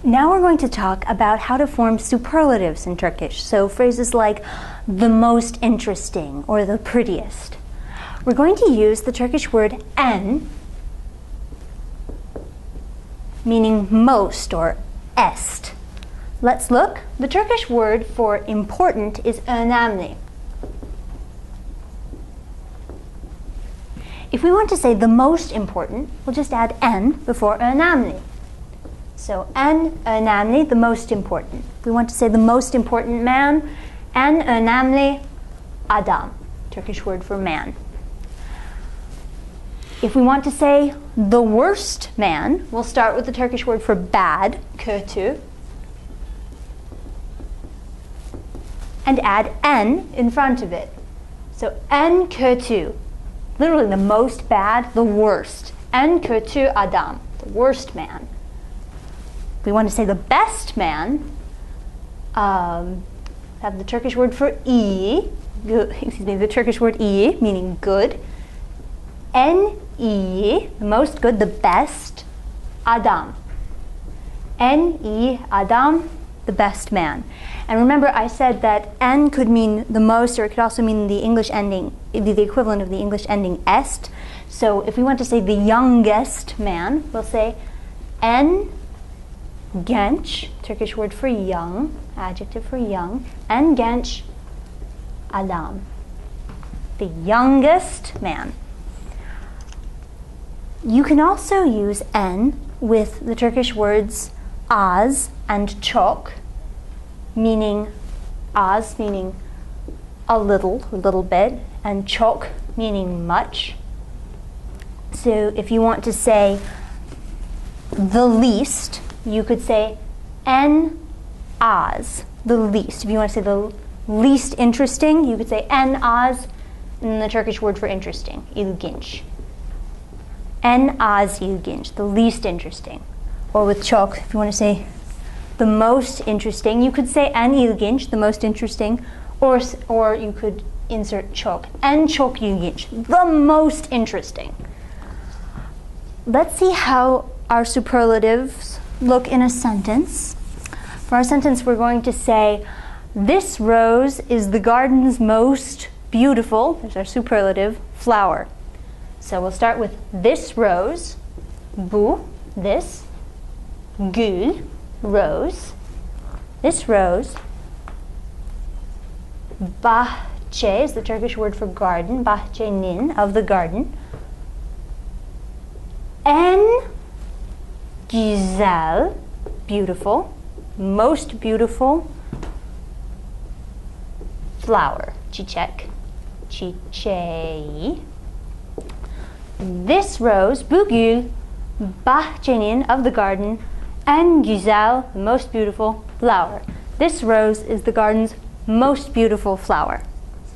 Now we're going to talk about how to form superlatives in Turkish. So phrases like the most interesting or the prettiest. We're going to use the Turkish word en, meaning most or est. Let's look. The Turkish word for important is önemli. If we want to say the most important, we'll just add en before önemli. So en önemli, the most important. If we want to say the most important man, en önemli adam, Turkish word for man. If we want to say the worst man, we'll start with the Turkish word for bad, kötü, and add en in front of it. So en kötü, literally the most bad, the worst. En kötü adam, the worst man. If we want to say the best man, have the Turkish word for iyi, the Turkish word iyi, meaning good. En iyi, the most good, the best, adam. En iyi adam, the best man. And remember, I said that en could mean the most, or it could also mean the English ending, the equivalent of the English ending est. So if we want to say the youngest man, we'll say en genç, Turkish word for young, adjective for young, en genç adam, the youngest man. You can also use en with the Turkish words az and çok, meaning az meaning a little bit, and çok meaning much. So if you want to say the least, you could say en az, the least. If you want to say the least interesting, you could say en az, and the Turkish word for interesting, ilginç. En az ilginç, the least interesting. Or with çok, if you want to say the most interesting, you could say en ilginç, the most interesting, or you could insert çok, en çok ilginç, the most interesting. Let's see how our superlatives look in a sentence. For our sentence, we're going to say, this rose is the garden's most beautiful, there's our superlative, flower. So we'll start with this rose, bu, this, gül, rose, this rose, bahçe is the Turkish word for garden, bahçenin, of the garden, en güzel, beautiful, most beautiful flower, çiçek, çiçeği. This rose, bu gül, bahçenin, of the garden, en güzel, the most beautiful flower. This rose is the garden's most beautiful flower.